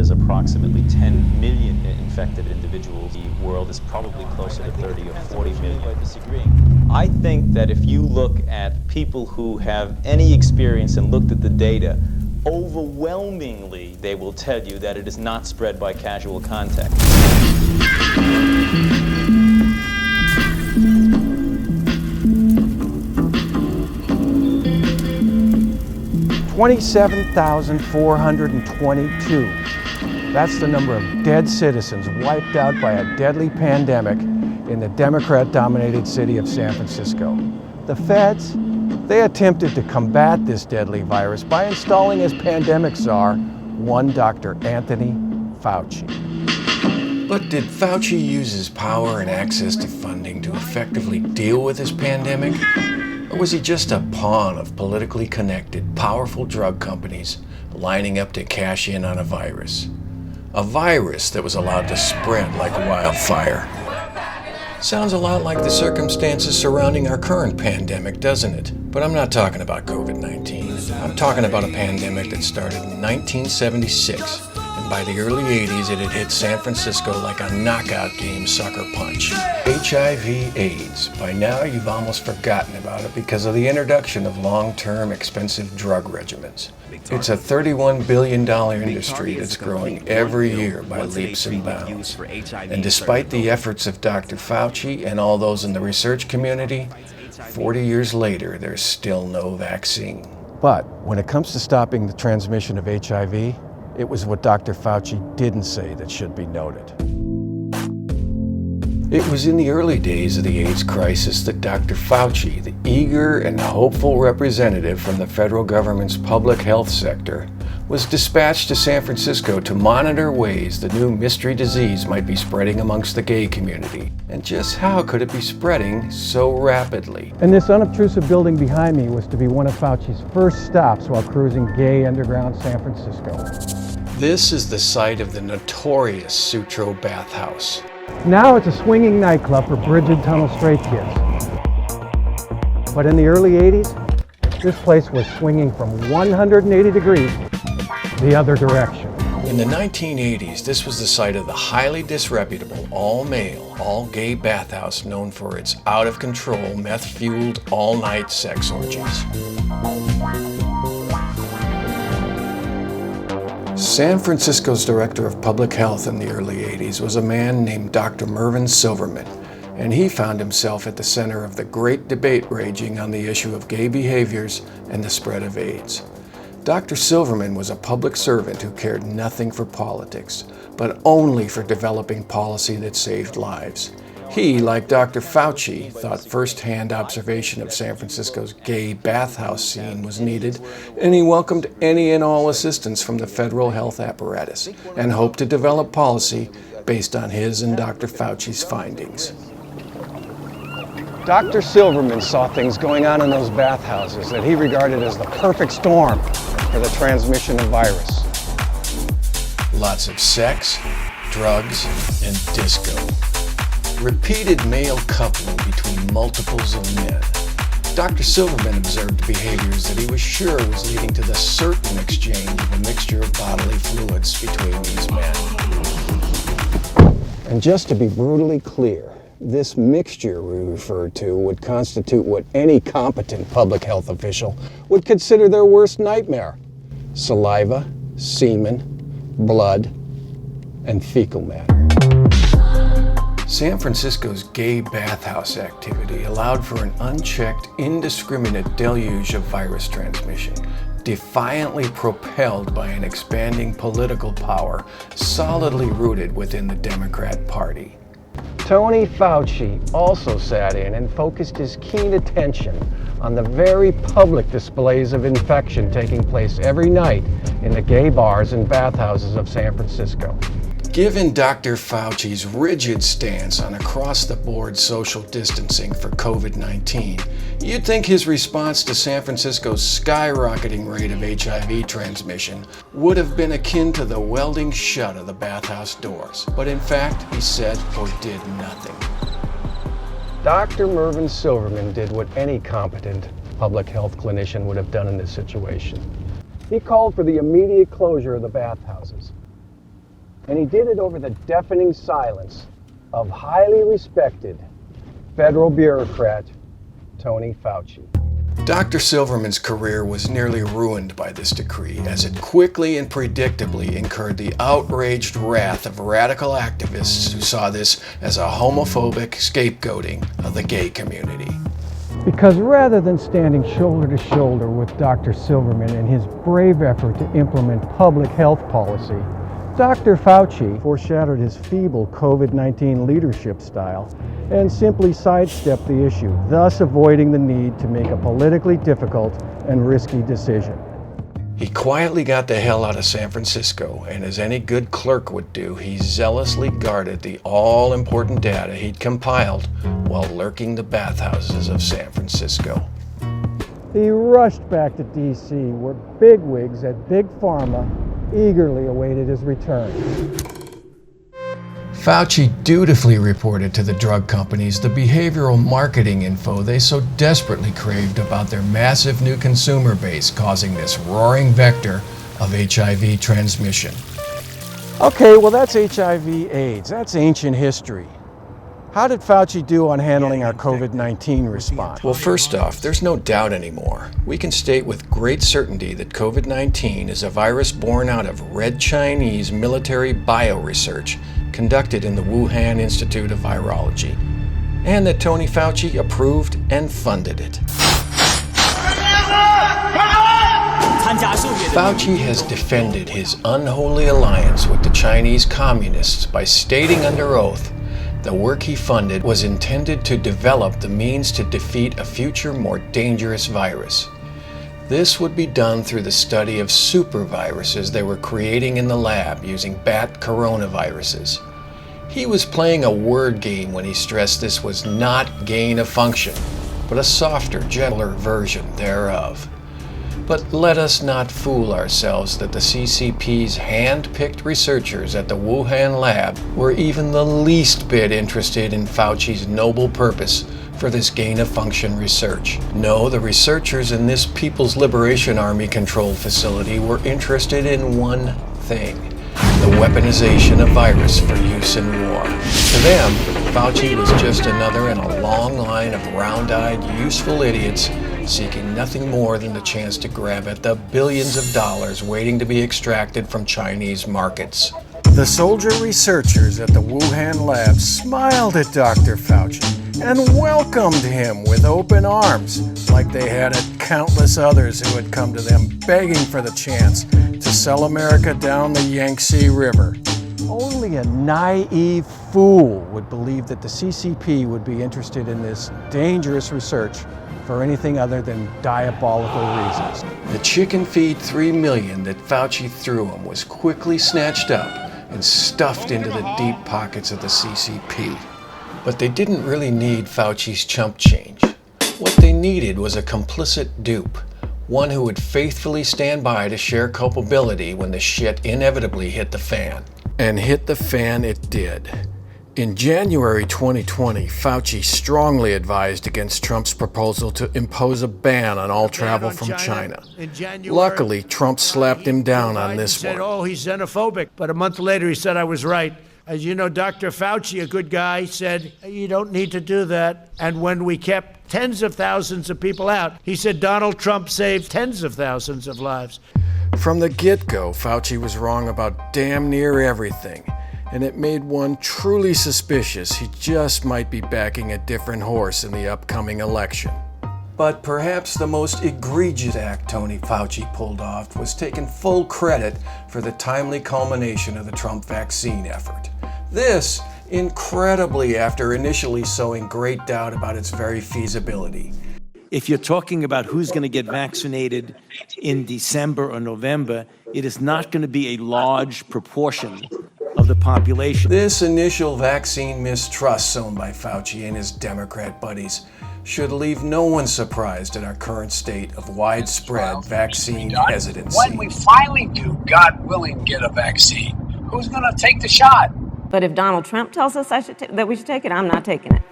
there's approximately 10 million infected individuals. The world is probably closer to 30 or 40 million. I think that if you look at people who have any experience and looked at the data, overwhelmingly they will tell you that it is not spread by casual contact. 27,422. That's the number of dead citizens wiped out by a deadly pandemic in the Democrat-dominated city of San Francisco. The feds, they attempted to combat this deadly virus by installing as pandemic czar one Dr. Anthony Fauci. But did Fauci use his power and access to funding to effectively deal with this pandemic? Or was he just a pawn of politically connected, powerful drug companies lining up to cash in on a virus? A virus that was allowed to spread like wildfire. Sounds a lot like the circumstances surrounding our current pandemic, doesn't it? But I'm not talking about COVID-19. I'm talking about a pandemic that started in 1976. And by the early 80s, it had hit San Francisco like a knockout game sucker punch. HIV/AIDS. By now, you've almost forgotten about it because of the introduction of long-term, expensive drug regimens. It's a $31 billion industry that's growing every year by leaps and bounds. And despite the efforts of Dr. Fauci and all those in the research community, 40 years later, there's still no vaccine. But when it comes to stopping the transmission of HIV, it was what Dr. Fauci didn't say that should be noted. It was in the early days of the AIDS crisis that Dr. Fauci, the eager and hopeful representative from the federal government's public health sector, was dispatched to San Francisco to monitor ways the new mystery disease might be spreading amongst the gay community. And just how could it be spreading so rapidly? And this unobtrusive building behind me was to be one of Fauci's first stops while cruising gay underground San Francisco. This is the site of the notorious Sutro bathhouse. Now it's a swinging nightclub for Bridget Tunnel straight kids. But in the early 80s, this place was swinging from 180 degrees the other direction. In the 1980s, this was the site of the highly disreputable, all-male, all-gay bathhouse known for its out-of-control, meth-fueled, all-night sex orgies. San Francisco's director of public health in the early 80s was a man named Dr. Mervyn Silverman, and he found himself at the center of the great debate raging on the issue of gay behaviors and the spread of AIDS. Dr. Silverman was a public servant who cared nothing for politics, but only for developing policy that saved lives. He, like Dr. Fauci, thought first-hand observation of San Francisco's gay bathhouse scene was needed, and he welcomed any and all assistance from the federal health apparatus and hoped to develop policy based on his and Dr. Fauci's findings. Dr. Silverman saw things going on in those bathhouses that he regarded as the perfect storm for the transmission of virus. Lots of sex, drugs, and disco. Repeated male coupling between multiples of men. Dr. Silverman observed behaviors that he was sure was leading to the certain exchange of a mixture of bodily fluids between these men. And just to be brutally clear, this mixture we referred to would constitute what any competent public health official would consider their worst nightmare: saliva, semen, blood, and fecal matter. San Francisco's gay bathhouse activity allowed for an unchecked, indiscriminate deluge of virus transmission, defiantly propelled by an expanding political power solidly rooted within the Democrat Party. Tony Fauci also sat in and focused his keen attention on the very public displays of infection taking place every night in the gay bars and bathhouses of San Francisco. Given Dr. Fauci's rigid stance on across-the-board social distancing for COVID-19, you'd think his response to San Francisco's skyrocketing rate of HIV transmission would have been akin to the welding shut of the bathhouse doors. But in fact, he said or did nothing. Dr. Mervyn Silverman did what any competent public health clinician would have done in this situation. He called for the immediate closure of the bathhouses. And he did it over the deafening silence of highly respected federal bureaucrat Tony Fauci. Dr. Silverman's career was nearly ruined by this decree, as it quickly and predictably incurred the outraged wrath of radical activists who saw this as a homophobic scapegoating of the gay community. Because rather than standing shoulder to shoulder with Dr. Silverman in his brave effort to implement public health policy, Dr. Fauci foreshadowed his feeble COVID-19 leadership style and simply sidestepped the issue, thus avoiding the need to make a politically difficult and risky decision. He quietly got the hell out of San Francisco, and as any good clerk would do, he zealously guarded the all-important data he'd compiled while lurking the bathhouses of San Francisco. He rushed back to D.C., where bigwigs at Big Pharma eagerly awaited his return. Fauci dutifully reported to the drug companies the behavioral marketing info they so desperately craved about their massive new consumer base causing this roaring vector of HIV transmission. Okay, well that's HIV/AIDS. That's ancient history. How did Fauci do on handling our COVID-19 response? Well, first off, there's no doubt anymore. We can state with great certainty that COVID-19 is a virus born out of Red Chinese military bioresearch conducted in the Wuhan Institute of Virology, and that Tony Fauci approved and funded it. Fauci has defended his unholy alliance with the Chinese communists by stating under oath the work he funded was intended to develop the means to defeat a future more dangerous virus. This would be done through the study of superviruses they were creating in the lab using bat coronaviruses. He was playing a word game when he stressed this was not gain of function, but a softer, gentler version thereof. But let us not fool ourselves that the CCP's hand-picked researchers at the Wuhan lab were even the least bit interested in Fauci's noble purpose for this gain-of-function research. No, the researchers in this People's Liberation Army-controlled facility were interested in one thing: the weaponization of virus for use in war. To them, Fauci was just another in a long line of round-eyed, useful idiots seeking nothing more than the chance to grab at the billions of dollars waiting to be extracted from Chinese markets. The soldier researchers at the Wuhan lab smiled at Dr. Fauci and welcomed him with open arms, like they had at countless others who had come to them begging for the chance to sell America down the Yangtze River. Only a naive fool would believe that the CCP would be interested in this dangerous research for anything other than diabolical reasons. The chicken feed 3 million that Fauci threw him was quickly snatched up and stuffed into the deep pockets of the CCP. But they didn't really need Fauci's chump change. What they needed was a complicit dupe, one who would faithfully stand by to share culpability when the shit inevitably hit the fan. And hit the fan it did. In January 2020, Fauci strongly advised against Trump's proposal to impose a ban on all travel from China. Luckily, Trump slapped him down on this one. Oh, he's xenophobic. But a month later, he said I was right. As you know, Dr. Fauci, a good guy, said, you don't need to do that. And when we kept tens of thousands of people out, he said Donald Trump saved tens of thousands of lives. From the get-go, Fauci was wrong about damn near everything. And it made one truly suspicious he just might be backing a different horse in the upcoming election. But perhaps the most egregious act Tony Fauci pulled off was taking full credit for the timely culmination of the Trump vaccine effort. This, incredibly, after initially sowing great doubt about its very feasibility. If you're talking about who's going to get vaccinated in December or November, it is not going to be a large proportion of the population. This initial vaccine mistrust sown by Fauci and his Democrat buddies should leave no one surprised at our current state of widespread vaccine hesitancy. When we finally do, God willing, get a vaccine, who's going to take the shot? But if Donald Trump tells us that we should take it, I'm not taking it.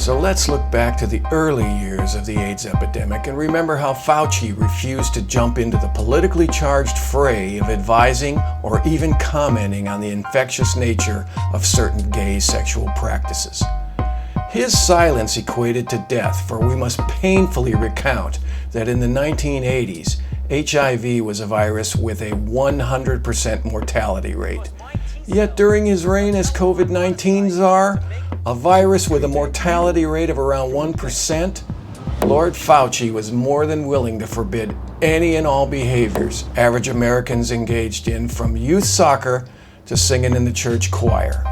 So let's look back to the early years of the AIDS epidemic and remember how Fauci refused to jump into the politically charged fray of advising or even commenting on the infectious nature of certain gay sexual practices. His silence equated to death, for we must painfully recount that in the 1980s, HIV was a virus with a 100% mortality rate. Yet during his reign as COVID-19 czar, a virus with a mortality rate of around 1%, Lord Fauci was more than willing to forbid any and all behaviors average Americans engaged in, from youth soccer to singing in the church choir.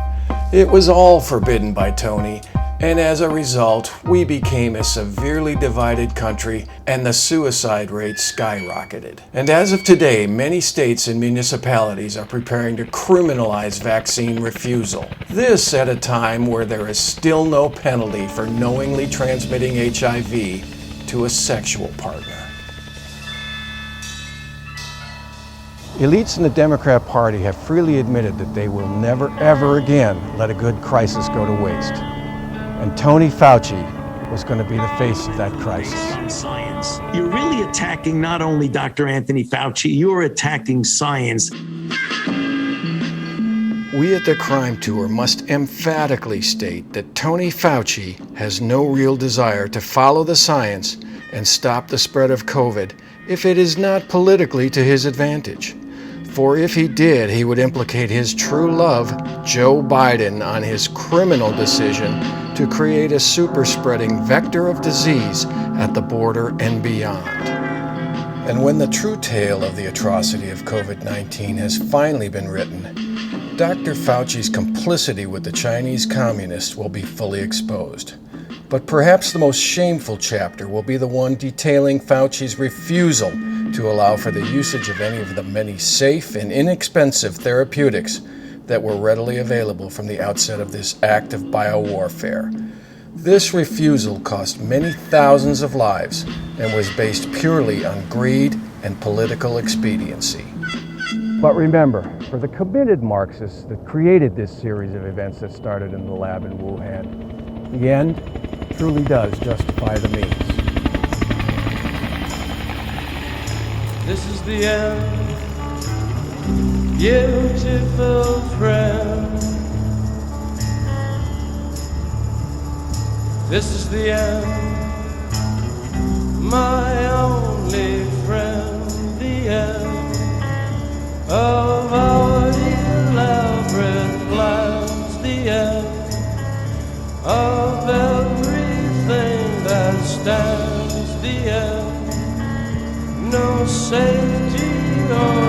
It was all forbidden by Tony, and as a result, we became a severely divided country and the suicide rate skyrocketed. And as of today, many states and municipalities are preparing to criminalize vaccine refusal. This at a time where there is still no penalty for knowingly transmitting HIV to a sexual partner. Elites in the Democrat Party have freely admitted that they will never, ever again let a good crisis go to waste. And Tony Fauci was going to be the face of that crisis. On science. You're really attacking not only Dr. Anthony Fauci, you're attacking science. We at the Crime Tour must emphatically state that Tony Fauci has no real desire to follow the science and stop the spread of COVID if it is not politically to his advantage. For if he did, he would implicate his true love, Joe Biden, on his criminal decision to create a super-spreading vector of disease at the border and beyond. And when the true tale of the atrocity of COVID-19 has finally been written, Dr. Fauci's complicity with the Chinese communists will be fully exposed. But perhaps the most shameful chapter will be the one detailing Fauci's refusal to allow for the usage of any of the many safe and inexpensive therapeutics that were readily available from the outset of this act of biowarfare. This refusal cost many thousands of lives and was based purely on greed and political expediency. But remember, for the committed Marxists that created this series of events that started in the lab in Wuhan, the end truly does justify the means. This is the end, beautiful friend. This is the end, my only friend. The end of our elaborate plans. The end of everything that stands. The end. No safety or